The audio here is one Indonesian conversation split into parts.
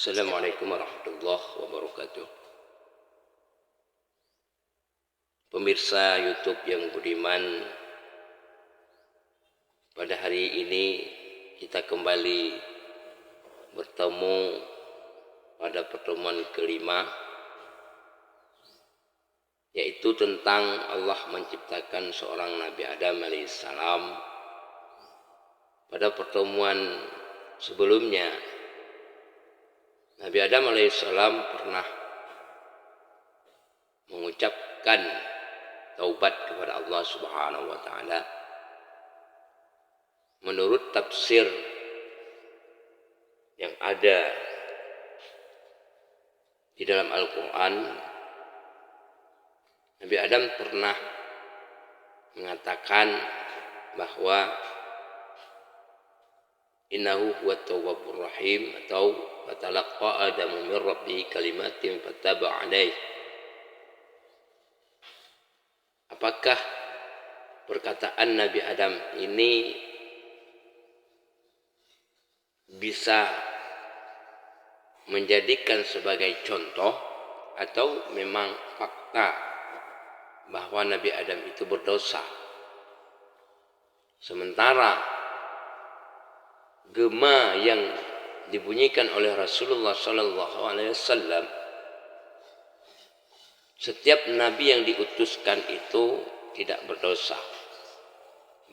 Assalamualaikum warahmatullahi wabarakatuh. Pemirsa YouTube yang budiman, pada hari ini kita kembali bertemu pada pertemuan kelima, yaitu tentang Allah menciptakan seorang Nabi Adam alaihissalam. Pada pertemuan sebelumnya, Nabi Adam alaihissalam pernah mengucapkan taubat kepada Allah Subhanahu wa taala. Menurut tafsir yang ada di dalam Al-Qur'an, Nabi Adam pernah mengatakan bahwa innahu huwat tawwabur rahim, atau fatalaqa adamu min rabbih kalimatin fataba alaih. Apakah perkataan Nabi Adam ini bisa menjadikan sebagai contoh, atau memang fakta bahwa Nabi Adam itu berdosa? Sementara gema yang dibunyikan oleh Rasulullah SAW, setiap nabi yang diutuskan itu tidak berdosa.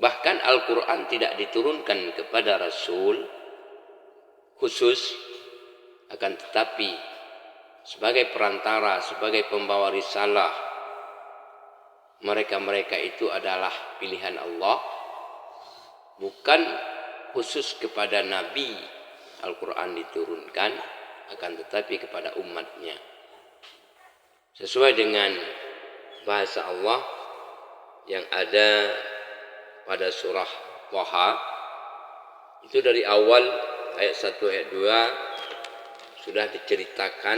Bahkan Al-Quran tidak diturunkan kepada Rasul khusus, akan tetapi sebagai perantara, sebagai pembawa risalah, mereka-mereka itu adalah pilihan Allah, bukan khusus kepada Nabi Al-Quran diturunkan, akan tetapi kepada umatnya. Sesuai dengan bahasa Allah yang ada pada surah Thaha, itu dari awal ayat 1 ayat 2 sudah diceritakan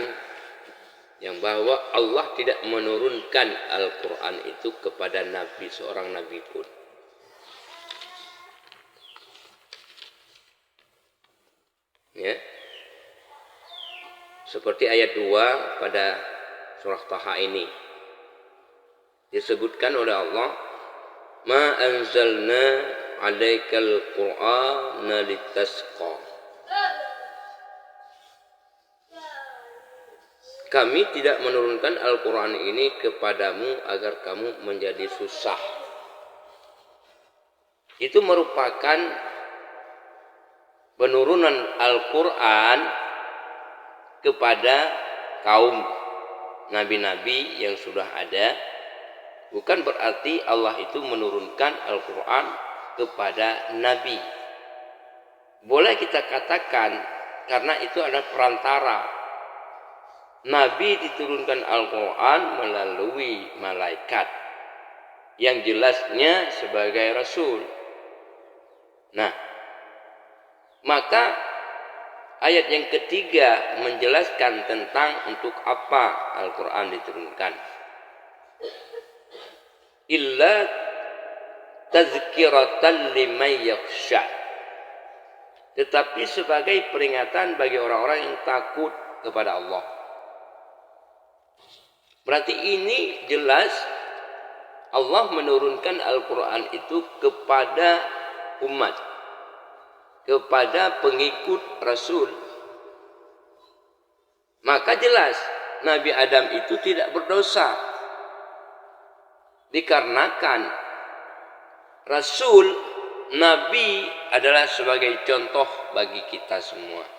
yang bahwa Allah tidak menurunkan Al-Quran itu kepada Nabi, seorang Nabi pun. Ya. Seperti ayat 2 pada surah Thaha ini disebutkan oleh Allah, ma anzalna alaikal qur'ana litasqa. Kami tidak menurunkan Al-Quran ini kepadamu agar kamu menjadi susah. Itu merupakan penurunan Al-Quran kepada kaum nabi-nabi yang sudah ada. Bukan berarti Allah itu menurunkan Al-Quran kepada nabi. Boleh kita katakan karena itu adalah perantara. Nabi diturunkan Al-Quran melalui malaikat, yang jelasnya sebagai Rasul. Nah, maka ayat yang ketiga menjelaskan tentang untuk apa Al-Quran diturunkan. Illa tazkiratan liman yakhsha. Tetapi sebagai peringatan bagi orang-orang yang takut kepada Allah. Berarti ini jelas Allah menurunkan Al-Quran itu kepada umat, kepada pengikut Rasul. Maka jelas Nabi Adam itu tidak berdosa, dikarenakan Rasul, Nabi adalah sebagai contoh bagi kita semua.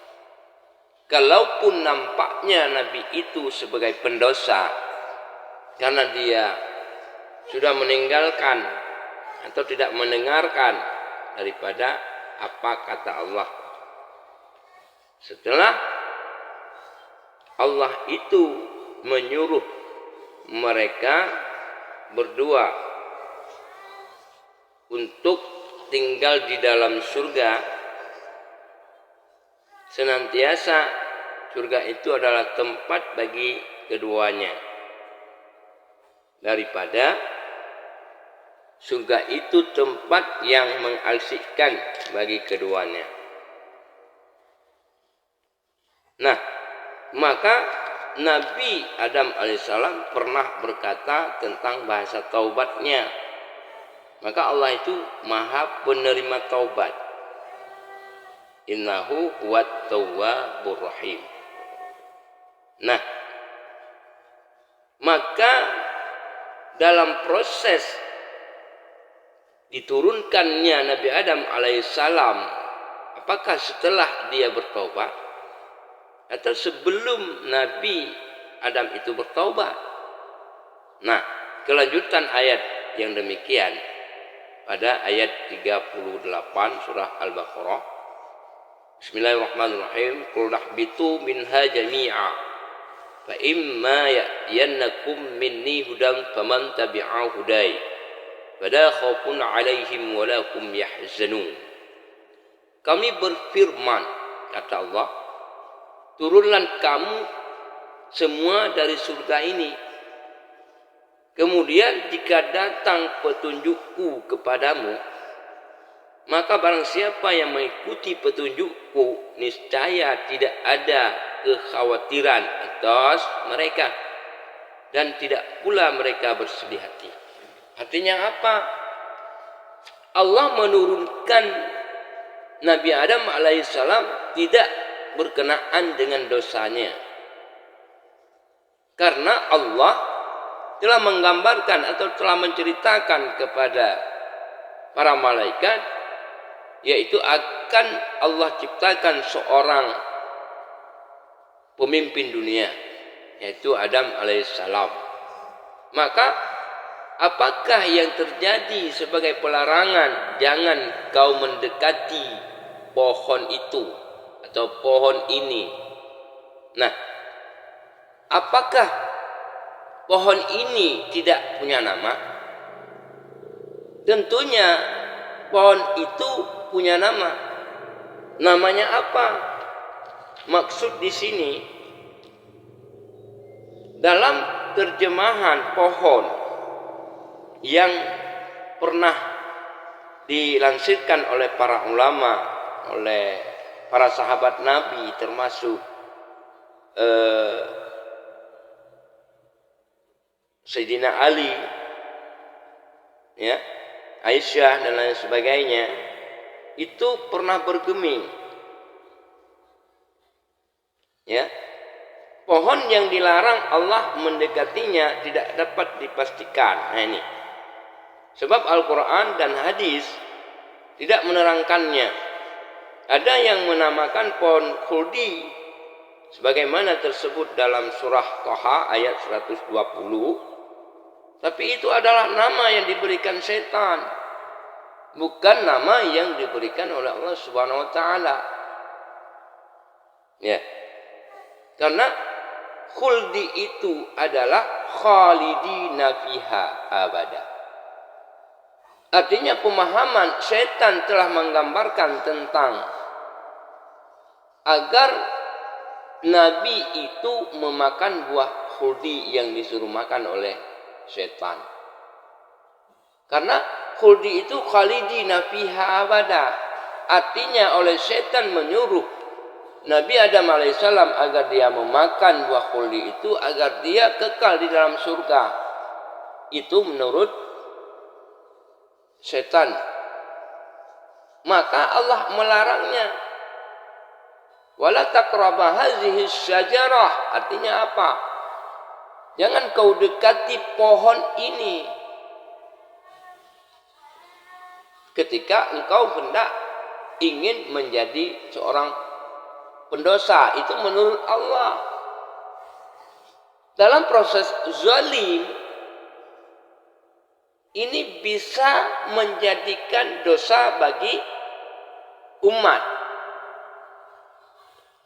Kalaupun nampaknya Nabi itu sebagai pendosa karena dia sudah meninggalkan atau tidak mendengarkan daripada apa kata Allah. Setelah Allah itu menyuruh mereka berdua untuk tinggal di dalam surga, senantiasa surga itu adalah tempat bagi keduanya. Daripada surga itu tempat yang mengasyikkan bagi keduanya. Nah, Maka Nabi Adam alaihissalam pernah berkata tentang bahasa taubatnya. Maka Allah itu maha penerima taubat. Innahu huwat tawwabur rahim. Nah, maka dalam proses diturunkannya Nabi Adam alaihissalam, apakah setelah dia bertaubat atau sebelum Nabi Adam itu bertaubat? Nah, kelanjutan ayat yang demikian pada ayat 38 surah Al-Baqarah. Bismillahirrahmanirrahim. Qul nahbitu minha jami'a fa imma ya'yannakum minni hudan faman tabi'a hudai fala khaufun 'alaihim wa la hum yahzanun. Kami berfirman, kata Allah, turunlah kamu semua dari surga ini. Kemudian jika datang petunjukku kepadamu, maka barang siapa yang mengikuti petunjukku, niscaya tidak ada kekhawatiran atas mereka dan tidak pula mereka bersedih hati. Artinya apa? Allah menurunkan Nabi Adam alaihissalam tidak berkenaan dengan dosanya. Karena Allah telah menggambarkan atau telah menceritakan kepada para malaikat, yaitu akan Allah ciptakan seorang pemimpin dunia, yaitu Adam alaihissalam. Maka apakah yang terjadi sebagai pelarangan, jangan kau mendekati pohon itu atau pohon ini. Nah, apakah pohon ini tidak punya nama? Tentunya pohon itu punya nama. Namanya apa? Maksud di sini dalam terjemahan pohon yang pernah dilansirkan oleh para ulama, oleh para sahabat Nabi, termasuk Sayyidina Ali, ya, Aisyah dan lain sebagainya, itu pernah bergeming. Ya, pohon yang dilarang Allah mendekatinya tidak dapat dipastikan. Nah ini, sebab Al-Quran dan hadis tidak menerangkannya. Ada yang menamakan pohon khuldi, sebagaimana tersebut dalam surah Thaha ayat 120. Tapi itu adalah nama yang diberikan setan, bukan nama yang diberikan oleh Allah Subhanahu wa taala. Ya. Karena khuldi itu adalah khalidina fiha abada. Artinya pemahaman setan telah menggambarkan tentang agar Nabi itu memakan buah khuldi yang disuruh makan oleh setan. Karena khuldi itu khalidina fiha abada. Artinya oleh setan menyuruh Nabi Adam alaihissalam agar dia memakan buah khuldi itu agar dia kekal di dalam surga. Itu menurut setan. Maka Allah melarangnya. Wala taqraba hazihi syajarah. Artinya apa? Jangan kau dekati pohon ini ketika engkau hendak ingin menjadi seorang pendosa. Itu menurut Allah. Dalam proses zalim ini bisa menjadikan dosa bagi umat.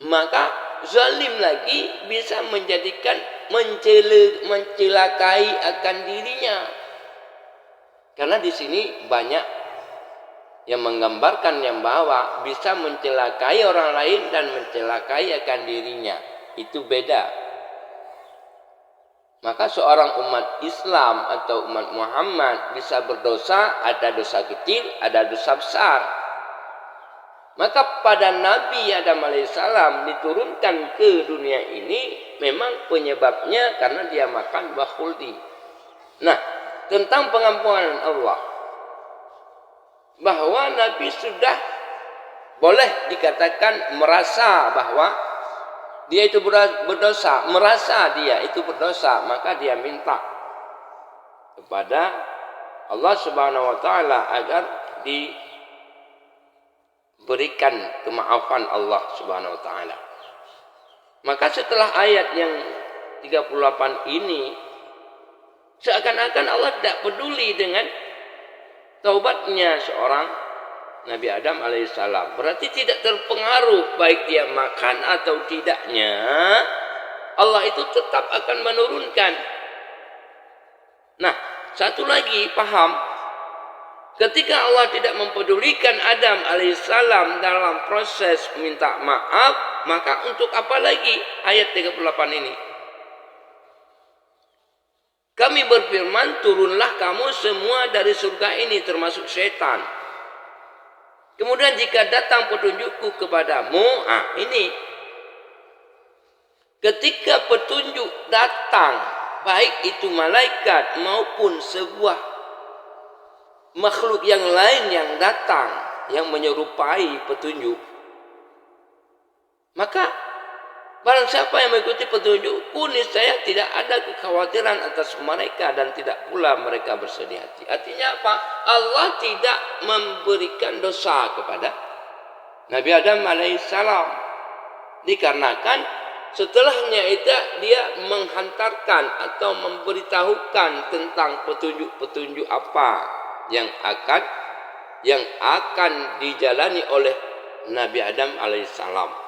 Maka zalim lagi bisa menjadikan mencelakai akan dirinya. Karena di sini banyak yang menggambarkan yang bahwa bisa mencelakai orang lain dan mencelakai akan dirinya. Itu beda. Maka seorang umat Islam atau umat Muhammad bisa berdosa, ada dosa kecil, ada dosa besar. Maka pada Nabi Adam alaihissalam diturunkan ke dunia ini memang penyebabnya karena dia makan buah khuldi. Nah, tentang pengampunan Allah, bahwa Nabi sudah boleh dikatakan merasa bahwa dia itu berdosa, merasa dia itu berdosa, maka dia minta kepada Allah Subhanahu wa taala agar diberikan kemaafan Allah Subhanahu wa taala. Maka setelah ayat yang 38 ini, seakan-akan Allah tidak peduli dengan taubatnya seorang Nabi Adam alaihissalam. Berarti tidak terpengaruh baik dia makan atau tidaknya, Allah itu tetap akan menurunkan. Nah, satu lagi paham, ketika Allah tidak mempedulikan Adam alaihissalam dalam proses minta maaf, maka untuk apa lagi ayat 38 ini? Kami berfirman, turunlah kamu semua dari surga ini termasuk setan. Kemudian jika datang petunjukku kepadamu, ini. Ketika petunjuk datang, baik itu malaikat maupun sebuah makhluk yang lain yang datang, yang menyerupai petunjuk, maka barang siapa yang mengikuti petunjukku, niscaya tidak ada kekhawatiran atas mereka dan tidak pula mereka bersedih hati. Artinya apa? Allah tidak memberikan dosa kepada Nabi Adam alaihissalam, dikarenakan setelahnya itu dia menghantarkan atau memberitahukan tentang petunjuk-petunjuk apa yang akan dijalani oleh Nabi Adam alaihissalam.